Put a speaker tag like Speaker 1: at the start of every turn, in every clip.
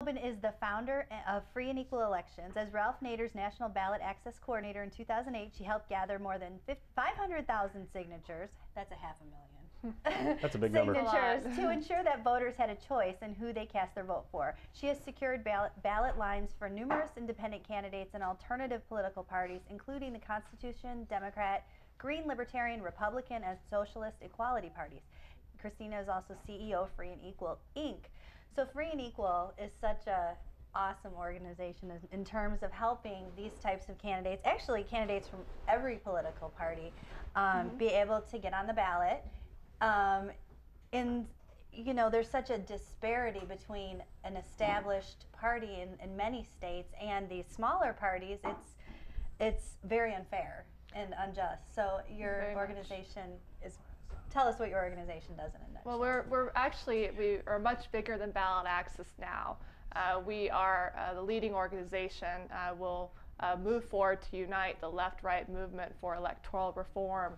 Speaker 1: Tobin is the founder of Free and Equal Elections. As Ralph Nader's National Ballot Access Coordinator in 2008, she helped gather more than 500,000 signatures. That's a half a million.
Speaker 2: That's a big number.
Speaker 1: Signatures to ensure that voters had a choice in who they cast their vote for. She has secured ballot lines for numerous independent candidates and alternative political parties, including the Constitution, Democrat, Green, Libertarian, Republican, and Socialist Equality parties. Christina is also CEO of Free and Equal, Inc. So Free and Equal is such a awesome organization in terms of helping these types of candidates, actually candidates from every political party, be able to get on the ballot. And you know, there's such a disparity between an established party in many states and these smaller parties. It's very unfair and unjust. So your organization is. Tell us what your organization does in a nutshell.
Speaker 3: Well, we are much bigger than Ballot Access now. We are the leading organization. We'll move forward to unite the left-right movement for electoral reform.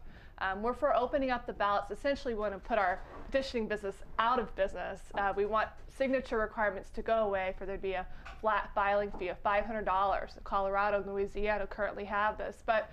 Speaker 3: We're for opening up the ballots. Essentially, we want to put our petitioning business out of business. We want signature requirements to go away, for there to be a flat filing fee of $500. Colorado and Louisiana currently have this. But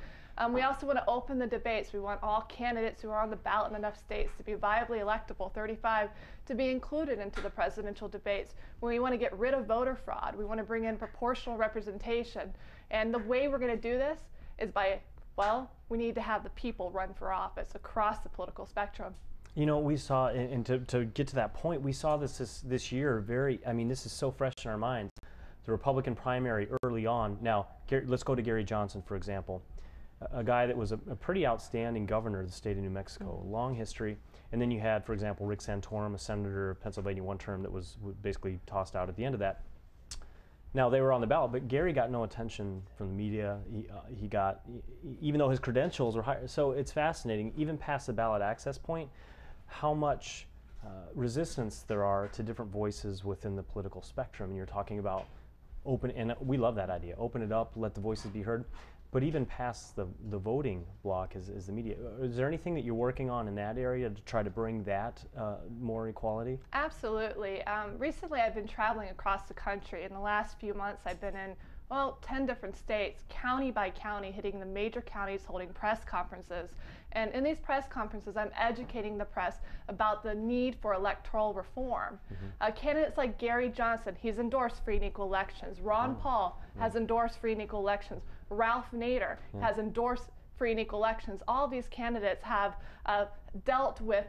Speaker 3: we also want to open the debates. We want all candidates who are on the ballot in enough states to be viably electable, 35, to be included into the presidential debates. We want to get rid of voter fraud. We want to bring in proportional representation. And the way we're going to do this is by, well, we need to have the people run for office across the political spectrum.
Speaker 2: You know, we saw, and to get to that point, we saw this year I mean, this is so fresh in our minds. The Republican primary early on. Now, let's go to Gary Johnson, for example. A guy that was a pretty outstanding governor of the state of New Mexico, long history. And then you had, for example, Rick Santorum, a senator of Pennsylvania, one term, that was basically tossed out at the end of that. Now, they were on the ballot, but Gary got no attention from the media. He got, even though his credentials were higher. So it's fascinating, even past the ballot access point, how much resistance there are to different voices within the political spectrum. And you're talking about open, and we love that idea, open it up, let the voices be heard. But even past the voting block is the media. Is there anything that you're working on in that area to try to bring that more equality?
Speaker 3: Absolutely. Recently I've been traveling across the country. In the last few months I've been in, well, 10 different states, county by county, hitting the major counties, holding press conferences. And in these press conferences, I'm educating the press about the need for electoral reform. Candidates like Gary Johnson, he's endorsed free and equal elections. Ron Paul has endorsed free and equal elections. Ralph Nader has endorsed free and equal elections. All these candidates have dealt with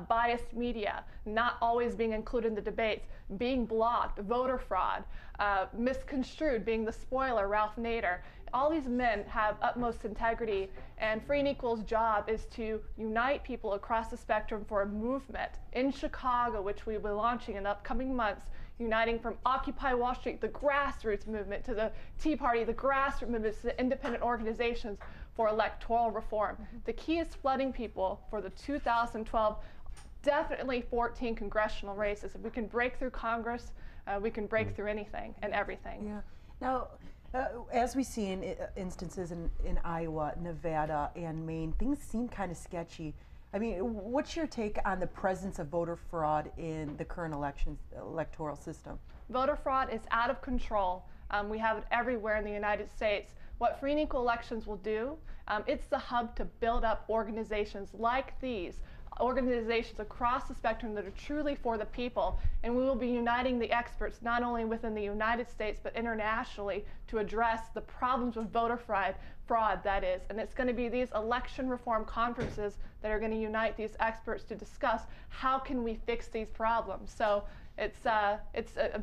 Speaker 3: biased media, not always being included in the debates, being blocked, voter fraud, misconstrued, being the spoiler, Ralph Nader. All these men have utmost integrity, and Free and Equal's job is to unite people across the spectrum for a movement in Chicago, which we'll be launching in the upcoming months, uniting from Occupy Wall Street, the grassroots movement, to the Tea Party, the grassroots movement, to the independent organizations for electoral reform. The key is flooding people for the 2012, definitely 14 congressional races. If we can break through Congress, we can break through anything and everything.
Speaker 4: Yeah. Now, as we see in instances in Iowa, Nevada, and Maine, things seem kind of sketchy. I mean, what's your take on the presence of voter fraud in the current electoral system?
Speaker 3: Voter fraud is out of control. We have it everywhere in the United States. What Free and Equal Elections will do, it's the hub to build up organizations like these, organizations across the spectrum that are truly for the people, and we will be uniting the experts not only within the United States but internationally to address the problems with voter fraud that is. And it's going to be these election reform conferences that are going to unite these experts to discuss how can we fix these problems. So it's a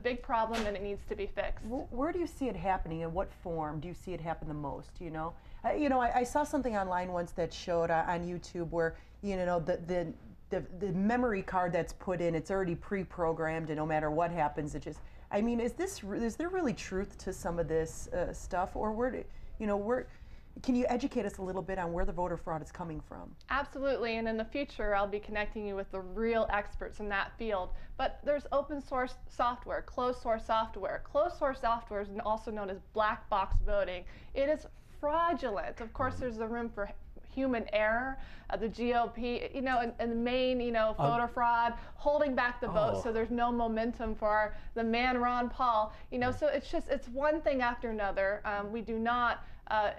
Speaker 3: big problem and it needs to be fixed.
Speaker 4: Where do you see it happening? In what form do you see it happen the most? You know, I saw something online once that showed on YouTube where the memory card that's put in, it's already pre-programmed, and no matter what happens, it just. I mean, is there really truth to some of this stuff, or can you educate us a little bit on where the voter fraud is coming from?
Speaker 3: Absolutely, and in the future I'll be connecting you with the real experts in that field. But there's open source software, closed source software. Closed source software is also known as black box voting. It is fraudulent. Of course, there's the room for human error, the GOP, you know, and the main, you know, voter fraud, holding back the vote so there's no momentum for the man Ron Paul, you know, so it's just, it's one thing after another. We do not,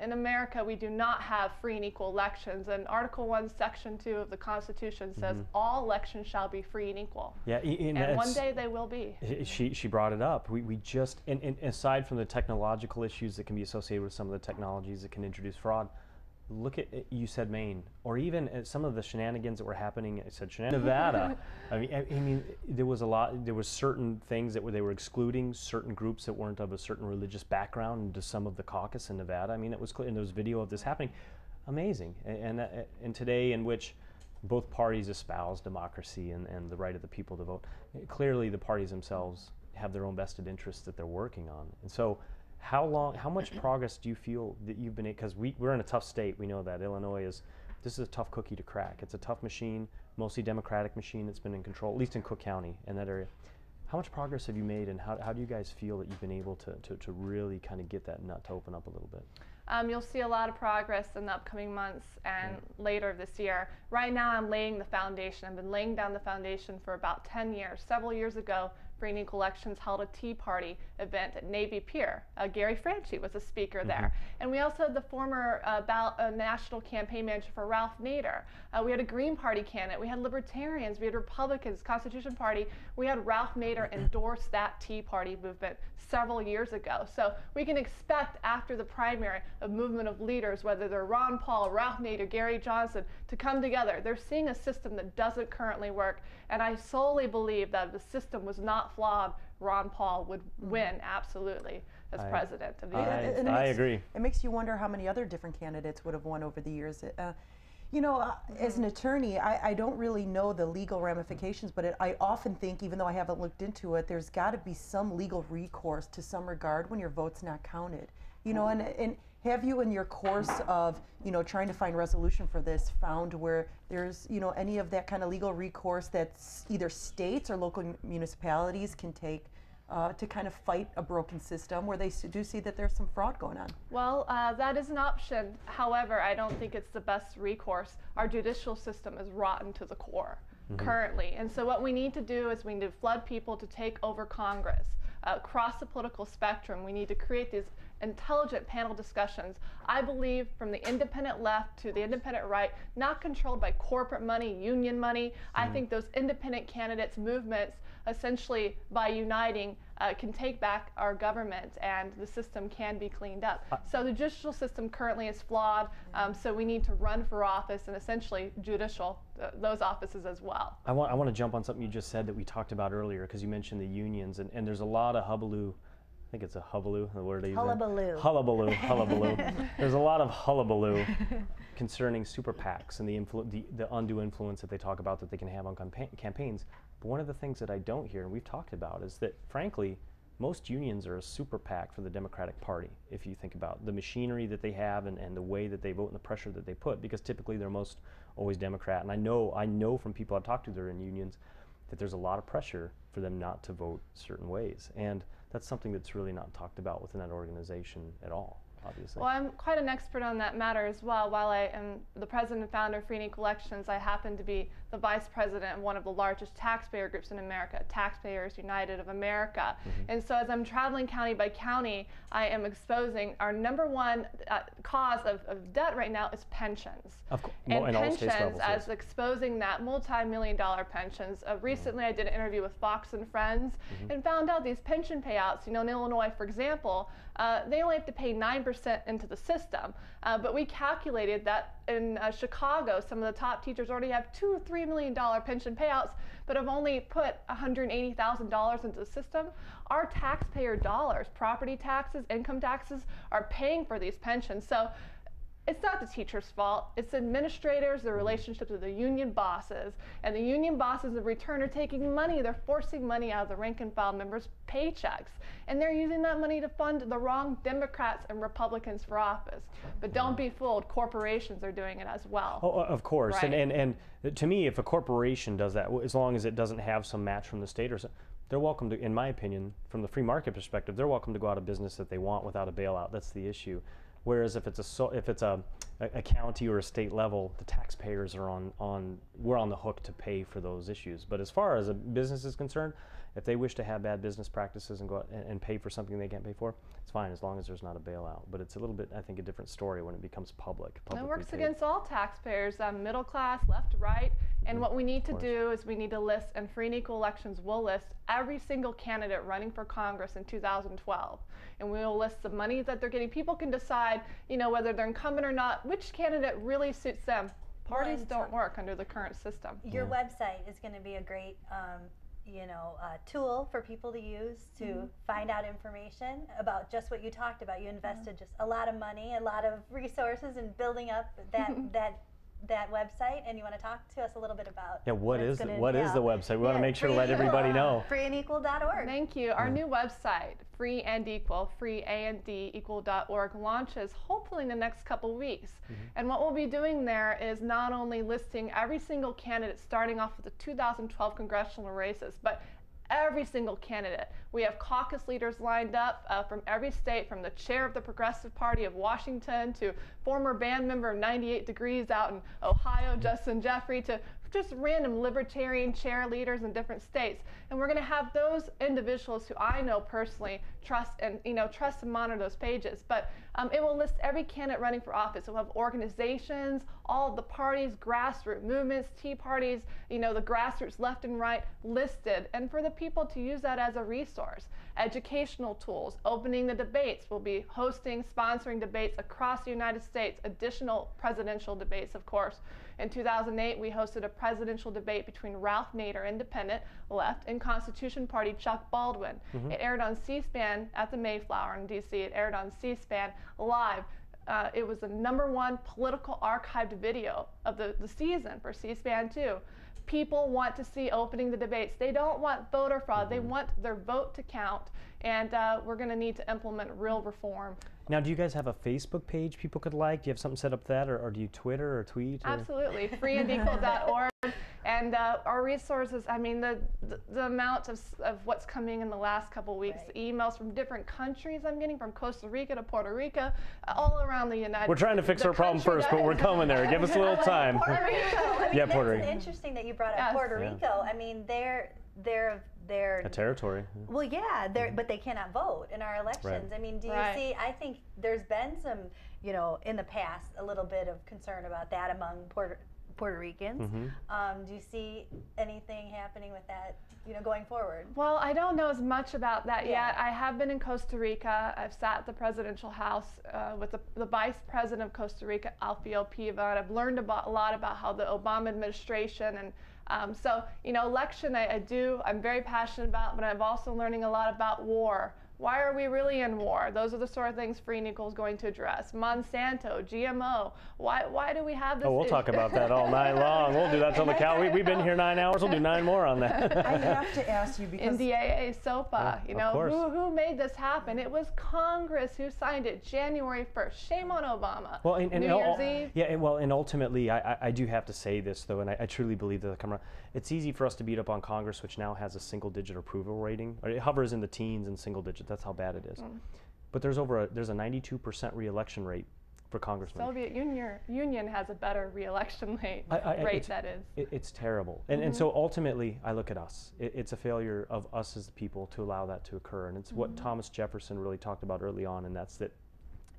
Speaker 3: in America, we do not have free and equal elections, and Article 1, Section 2 of the Constitution says all elections shall be free and equal.
Speaker 2: Yeah,
Speaker 3: and one day they will be.
Speaker 2: She brought it up. We just, and aside from the technological issues that can be associated with some of the technologies that can introduce fraud, look at, you said Maine, or even some of the shenanigans that were happening, I said Nevada. I mean, there was a lot, there was certain things that they were excluding certain groups that weren't of a certain religious background into some of the caucus in Nevada. I mean, it was clear, and there was video of this happening. Amazing. And today, in which both parties espouse democracy and the right of the people to vote, clearly the parties themselves have their own vested interests that they're working on. And so, how much progress do you feel that you've been, because we're in a tough state, we know that. Illinois this is a tough cookie to crack. It's a tough machine, mostly Democratic machine that's been in control, at least in Cook County, in that area. How much progress have you made, and how do you guys feel that you've been able to really kind of get that nut to open up a little bit?
Speaker 3: You'll see a lot of progress in the upcoming months and later this year. Right now I'm laying the foundation. I've been laying down the foundation for about 10 years. Several years ago, Free and Equal Elections held a Tea Party event at Navy Pier. Gary Franchi was a speaker there. And we also had the former national campaign manager for Ralph Nader. We had a Green Party candidate. We had Libertarians. We had Republicans, Constitution Party. We had Ralph Nader endorse that Tea Party movement several years ago. So we can expect after the primary a movement of leaders, whether they're Ron Paul, Ralph Nader, Gary Johnson, to come together. They're seeing a system that doesn't currently work. And I solely believe that if the system was not flawed, Ron Paul would win absolutely as president of the United States.
Speaker 2: I agree.
Speaker 4: It makes you wonder how many other different candidates would have won over the years. You know, as an attorney, I don't really know the legal ramifications, but I often think, even though I haven't looked into it, there's got to be some legal recourse to some regard when your vote's not counted. You know, and have you, in your course of, you know, trying to find resolution for this, found where there's, you know, any of that kind of legal recourse that either states or local municipalities can take to kind of fight a broken system where they do see that there's some fraud going on?
Speaker 3: Well, that is an option. However, I don't think it's the best recourse. Our judicial system is rotten to the core currently. And so what we need to do is we need to flood people to take over Congress. Across the political spectrum, we need to create these intelligent panel discussions. I believe from the independent left to the independent right, not controlled by corporate money, union money. I think those independent candidates movements, essentially by uniting, can take back our government, and the system can be cleaned up. So the judicial system currently is flawed, so we need to run for office and essentially judicial those offices as well.
Speaker 2: I want to jump on something you just said that we talked about earlier, because you mentioned the unions, and there's a lot of hullabaloo. I think it's a hullabaloo, the word I use.
Speaker 1: Hullabaloo.
Speaker 2: Hullabaloo, hullabaloo. There's a lot of hullabaloo concerning super PACs and the undue influence that they talk about that they can have on campaigns. But one of the things that I don't hear, and we've talked about, is that, frankly, most unions are a super PAC for the Democratic Party, if you think about the machinery that they have and the way that they vote and the pressure that they put, because typically they're most always Democrat. And I know from people I've talked to that are in unions that there's a lot of pressure for them not to vote certain ways. And that's something that's really not talked about within that organization at all, obviously.
Speaker 3: Well, I'm quite an expert on that matter as well. While I am the president and founder of Free and Equal Elections, I happen to be the vice president of one of the largest taxpayer groups in America, Taxpayers United of America. And so as I'm traveling county by county, I am exposing our number one cause of debt right now is pensions.
Speaker 2: Of course.
Speaker 3: And
Speaker 2: in all
Speaker 3: pensions,
Speaker 2: states levels,
Speaker 3: as
Speaker 2: yes.
Speaker 3: exposing that multi-million-dollar pensions. Recently I did an interview with Fox and Friends and found out these pension payouts, you know, in Illinois, for example, they only have to pay 9% into the system. But we calculated that in Chicago, some of the top teachers already have $2 or $3 million pension payouts, but have only put $180,000 into the system. Our taxpayer dollars, property taxes, income taxes, are paying for these pensions. So it's not the teacher's fault. It's administrators, the relationships with the union bosses, and the union bosses in return are taking money. They're forcing money out of the rank and file members' paychecks, and they're using that money to fund the wrong Democrats and Republicans for office. But don't be fooled, corporations are doing it as well.
Speaker 2: Oh, of course.
Speaker 3: Right.
Speaker 2: And to me, if a corporation does that, as long as it doesn't have some match from the state or something, they're welcome to, in my opinion, from the free market perspective, they're welcome to go out of business that they want without a bailout. That's the issue. Whereas if it's a county or a state level, the taxpayers are we're on the hook to pay for those issues. But as far as a business is concerned, if they wish to have bad business practices and go out and pay for something they can't pay for, it's fine as long as there's not a bailout. But it's a little bit, I think, a different story when it becomes public.
Speaker 3: And it works
Speaker 2: paid.
Speaker 3: against all taxpayers, middle class, left, right. And what we need to do is we need to list, and Free and Equal Elections will list every single candidate running for Congress in 2012. And we will list the money that they're getting. People can decide, whether they're incumbent or not, which candidate really suits them. Parties don't work under the current system.
Speaker 1: Your website is going to be a great tool for people to use to find out information about just what you talked about. You invested just a lot of money, a lot of resources in building up that website, and you want to talk to us a little bit about
Speaker 2: what is the website? We want to make sure to let everybody know.
Speaker 1: freeandequal.org.
Speaker 3: Thank you. Our new website, Free and Equal, freeandequal.org, launches hopefully in the next couple weeks. And what we'll be doing there is not only listing every single candidate starting off with the 2012 congressional races, but every single candidate. We have caucus leaders lined up from every state, from the chair of the Progressive Party of Washington to former band member of 98 Degrees out in Ohio, Justin Jeffrey, to just random libertarian chair leaders in different states. And we're going to have those individuals who I know personally trust and monitor those pages. But it will list every candidate running for office. It will have organizations, all of the parties, grassroots movements, Tea Parties, the grassroots left and right listed, and for the people to use that as a resource. Educational tools, opening the debates. We'll be hosting, sponsoring debates across the United States, additional presidential debates, of course. In 2008, we hosted a presidential debate between Ralph Nader, independent, left, and Constitution Party Chuck Baldwin. It aired on C-SPAN at the Mayflower in D.C. It aired on C-SPAN live. It was the #1 political archived video of the season for C-SPAN 2. People want to see opening the debates. They don't want voter fraud. They want their vote to count. And we're going to need to implement real reform.
Speaker 2: Now, do you guys have a Facebook page people could like? Do you have something set up for that, or do you Twitter or tweet? Or?
Speaker 3: Absolutely, freeandequal.org. And our resources, the amount of what's coming in the last couple weeks, emails from different countries I'm getting, from Costa Rica to Puerto Rico, all around the United States.
Speaker 2: We're trying to fix our problem first, but we're coming there. Give us a little time.
Speaker 1: Puerto Rico.
Speaker 2: Yeah, Puerto Rico.
Speaker 1: It's interesting that you brought up Puerto Rico. They're
Speaker 2: a territory.
Speaker 1: Well, yeah, but they cannot vote in our elections.
Speaker 2: Right.
Speaker 1: Do you see? I think there's been some, in the past, a little bit of concern about that among Puerto Ricans. Do you see anything happening with that, going forward?
Speaker 3: Well, I don't know as much about that yet. I have been in Costa Rica. I've sat at the presidential house with the vice president of Costa Rica, Alfio Piva, and I've learned a lot about how the Obama administration and election I'm very passionate about, but I'm also learning a lot about war. Why are we really in war? Those are the sort of things Free and Equal is going to address. Monsanto, GMO. Why do we have this?
Speaker 2: Oh, we'll talk about that all night long. We'll do that till the cow. We've been here 9 hours. We'll do 9 more on that.
Speaker 4: I have to ask you because
Speaker 3: NDAA, SOPA.
Speaker 2: Of course.
Speaker 3: Who made this happen? It was Congress who signed it January 1st. Shame on Obama.
Speaker 2: Well,
Speaker 3: New Year's Eve.
Speaker 2: Yeah, and ultimately, I do have to say this though, and I truly believe that it's easy for us to beat up on Congress, which now has a single-digit approval rating. It hovers in the teens and single digit. That's how bad it is. But there's a 92% re-election rate for congressmen.
Speaker 3: Soviet Union has a better re-election rate. That is.
Speaker 2: It's terrible. And so ultimately, I look at us. It's a failure of us as the people to allow that to occur. And it's what Thomas Jefferson really talked about early on, and that's that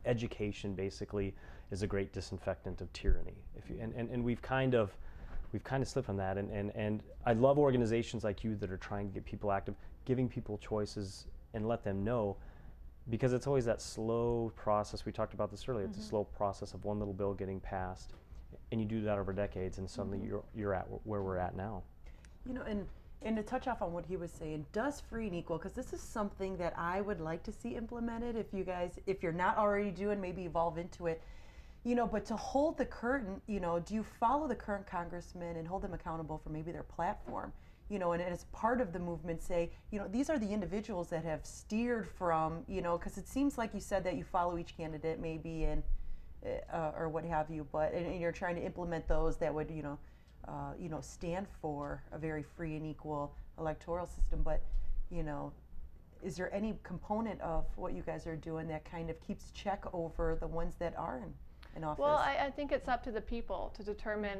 Speaker 2: education basically is a great disinfectant of tyranny. And we've kind of slipped from that. And I love organizations like you that are trying to get people active, giving people choices and let them know, because it's always that slow process. We talked about this earlier. It's a slow process of one little bill getting passed, and you do that over decades, and suddenly you're at where we're at now.
Speaker 4: And to touch off on what he was saying, does Free and Equal, because this is something that I would like to see implemented. If you're not already doing, maybe evolve into it. But to hold the current, do you follow the current congressmen and hold them accountable for maybe their platform? And as part of the movement say, these are the individuals that have steered from, because it seems like you said that you follow each candidate maybe and or what have you, but and you're trying to implement those that would, stand for a very free and equal electoral system. But, is there any component of what you guys are doing that kind of keeps check over the ones that are in office?
Speaker 3: Well, I think it's up to the people to determine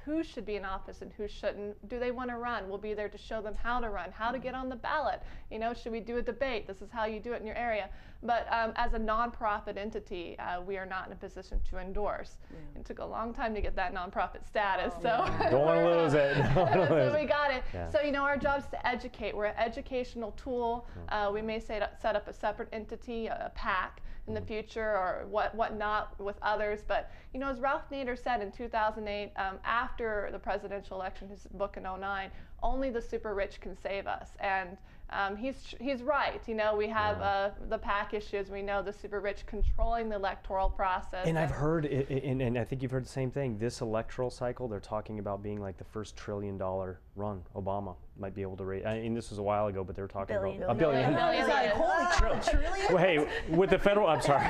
Speaker 3: who should be in office and who shouldn't. Do they want to run? We'll be there to show them how to run, how to get on the ballot. You know, should we do a debate? This is how you do it in your area. But as a nonprofit entity, we are not in a position to endorse. It took a long time to get that nonprofit status, so
Speaker 2: Don't want to lose it.
Speaker 3: so we got it.
Speaker 2: Yeah.
Speaker 3: So, you know, our job is to educate. We're an educational tool. We may set up a separate entity, a PAC, in the future, or whatnot with others. But, you know, as Ralph Nader said in 2008, after the presidential election, his book in 2009, only the super rich can save us. And he's right. You know, we have the PAC issues. We know the super rich controlling the electoral process.
Speaker 2: And I've heard, and I think you've heard the same thing, this electoral cycle, they're talking about being like the first $1 trillion run. Obama might be able to raise, I mean, this was a while ago, but they were talking about $1 billion.
Speaker 4: Holy trillion.
Speaker 2: Well, hey, with the federal, I'm sorry.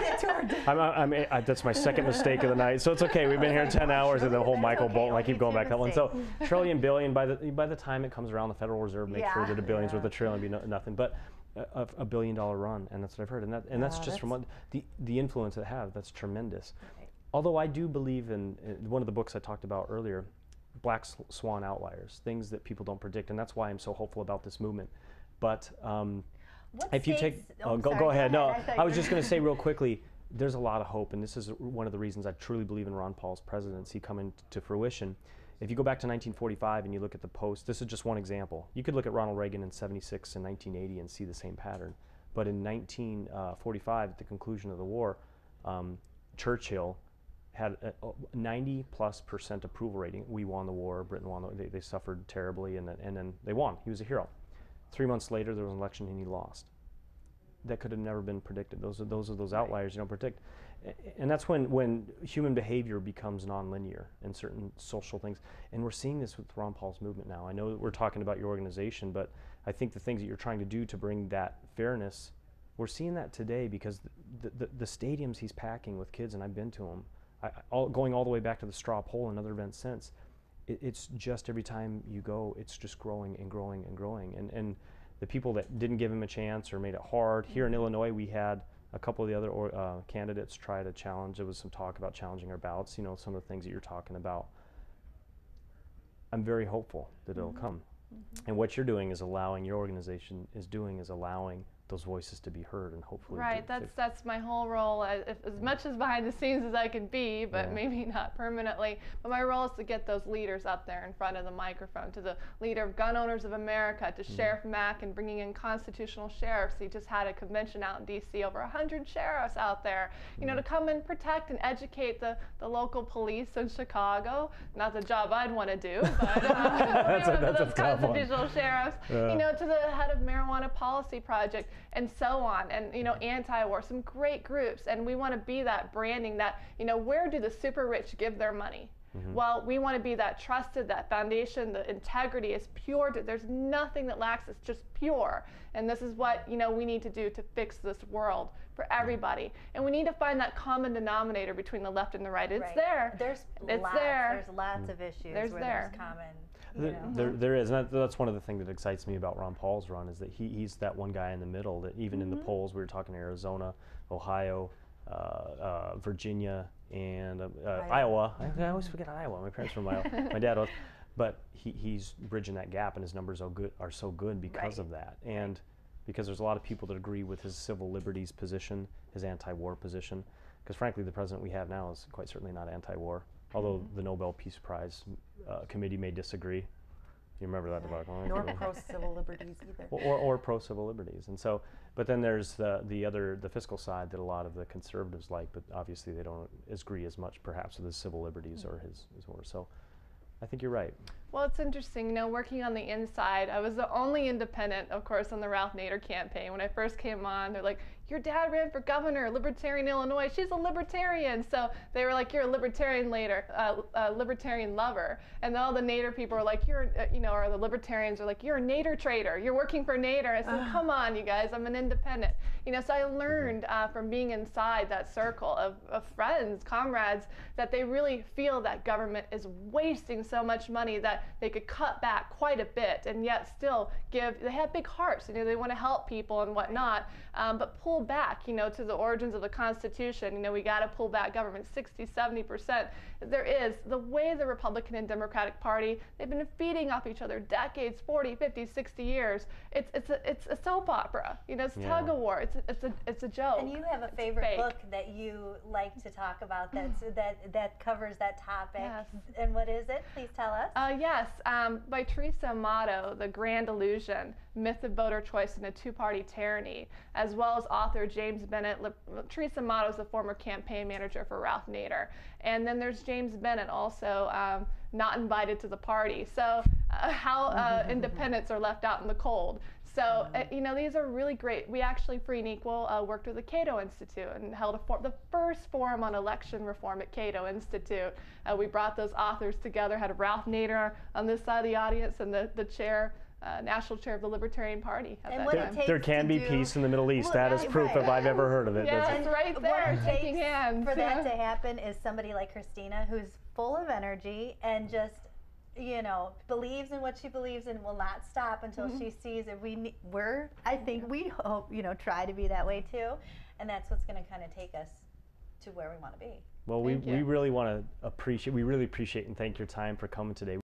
Speaker 2: That's my second mistake of the night. So it's okay. We've been here 10 hours and the whole Michael Bolton, I keep going back that one. So trillion, billion, by the time it comes around, the Federal Reserve makes sure that a billion's worth a trillion be nothing. But a $1 billion run, and that's what I've heard. And that's just from the influence it has. That's tremendous.
Speaker 1: Right.
Speaker 2: Although I do believe in one of the books I talked about earlier, black swan outliers, things that people don't predict, and that's why I'm so hopeful about this movement. But if you take, go ahead. No, I was just going to say real quickly, there's a lot of hope, and this is one of the reasons I truly believe in Ron Paul's presidency coming to fruition. If you go back to 1945 and you look at the post, this is just one example. You could look at Ronald Reagan in %76 and 1980 and see the same pattern. But in 1945, at the conclusion of the war, Churchill had a 90+% approval rating. We won the war, Britain won, they suffered terribly, and then they won. He was a hero. 3 months later, there was an election and he lost. That could have never been predicted. Those are those outliers you don't predict. And that's when human behavior becomes nonlinear in certain social things. And we're seeing this with Ron Paul's movement now. I know that we're talking about your organization, but I think the things that you're trying to do to bring that fairness, we're seeing that today because the stadiums he's packing with kids, and I've been to them, going all the way back to the straw poll and other events since, it's just every time you go, it's just growing and growing and growing. And the people that didn't give him a chance or made it hard, here in Illinois we had a couple of the other candidates try to challenge. There was some talk about challenging our ballots, you know, some of the things that you're talking about. I'm very hopeful that it'll come. And what you're doing is allowing, your organization is allowing those voices to be heard, and hopefully
Speaker 3: that's my whole role, as much as behind the scenes as I can be, but maybe not permanently. But my role is to get those leaders up there in front of the microphone, to the leader of Gun Owners of America, to Sheriff Mack, and bringing in constitutional sheriffs. He just had a convention out in DC, over 100 sheriffs out there, you know, to come and protect and educate the local police in Chicago. Not the job I'd want to do, but those constitutional sheriffs, you know, to the head of Marijuana Policy Project, and so on, and, you know, anti-war, some great groups. And we want to be that branding that, you know, where do the super rich give their money? Well, we want to be that trusted, that foundation. The integrity is pure. There's nothing that lacks. It's just pure. And this is what, you know, we need to do to fix this world for everybody. And we need to find that common denominator between the left and the right. It's there.
Speaker 1: There's lots of issues where there's common.
Speaker 2: There is, and that's one of the things that excites me about Ron Paul's run, is that he's that one guy in the middle that even in the polls, we were talking Arizona, Ohio, Virginia, and Iowa. I always forget Iowa. My parents from Iowa. My dad was. But he's bridging that gap, and his numbers are so good because of that. And because there's a lot of people that agree with his civil liberties position, his anti-war position. Because frankly, the president we have now is quite certainly not anti-war. Although the Nobel Peace Prize committee may disagree. You remember that debacle?
Speaker 4: Nor pro-civil liberties either.
Speaker 2: Or pro-civil liberties. And so, but then there's the fiscal side that a lot of the conservatives like, but obviously they don't agree as much perhaps with his civil liberties or his war. So I think you're right.
Speaker 3: Well, it's interesting, you know, working on the inside. I was the only independent, of course, on the Ralph Nader campaign. When I first came on, they're like, your dad ran for governor, Libertarian Illinois. She's a libertarian. So they were like, you're a libertarian libertarian lover. And all the Nader people are like, you're, you know, or the libertarians are like, you're a Nader traitor. You're working for Nader. I said, come on, you guys, I'm an independent. You know, so I learned from being inside that circle of friends, comrades, that they really feel that government is wasting so much money, that that they could cut back quite a bit and yet still give, they have big hearts, you know, they want to help people and whatnot, but pull back, you know, to the origins of the Constitution. You know, we got to pull back government 60–70%. There is, the way the Republican and Democratic Party, they've been feeding off each other decades, 40, 50, 60 years. It's a soap opera, you know, it's tug of war, it's a joke.
Speaker 1: And you have a favorite book that you like to talk about that covers that topic.
Speaker 3: Yes.
Speaker 1: And what is it? Please tell us.
Speaker 3: Yes, by Teresa Amato, The Grand Illusion, Myth of Voter Choice in a Two-Party Tyranny, as well as author James Bennett. Teresa Amato is the former campaign manager for Ralph Nader. And then there's James Bennett, also not invited to the party. So how independents are left out in the cold. So, you know, these are really great. We actually, Free and Equal, worked with the Cato Institute and held the first forum on election reform at Cato Institute. We brought those authors together, had Ralph Nader on this side of the audience and the chair, national chair of the Libertarian Party at
Speaker 1: And
Speaker 3: that
Speaker 1: what it
Speaker 3: time.
Speaker 1: takes
Speaker 2: There can
Speaker 1: to
Speaker 2: be
Speaker 1: do-
Speaker 2: peace in the Middle East.
Speaker 1: Well,
Speaker 2: That is
Speaker 1: right,
Speaker 2: proof if I've ever heard of it.
Speaker 3: Yeah,
Speaker 2: That's-
Speaker 3: it's right
Speaker 1: What
Speaker 3: there,
Speaker 1: it
Speaker 3: shaking
Speaker 1: takes
Speaker 3: hands.
Speaker 1: for that to happen is somebody like Christina, who's full of energy and just, you know, believes in what she believes in, will not stop until she sees it. I think we hope, you know, try to be that way too, and that's what's going to kind of take us to where we want to be.
Speaker 2: Well,
Speaker 3: Thank
Speaker 2: we
Speaker 3: you.
Speaker 2: really want to appreciate, we really appreciate and thank your time for coming today.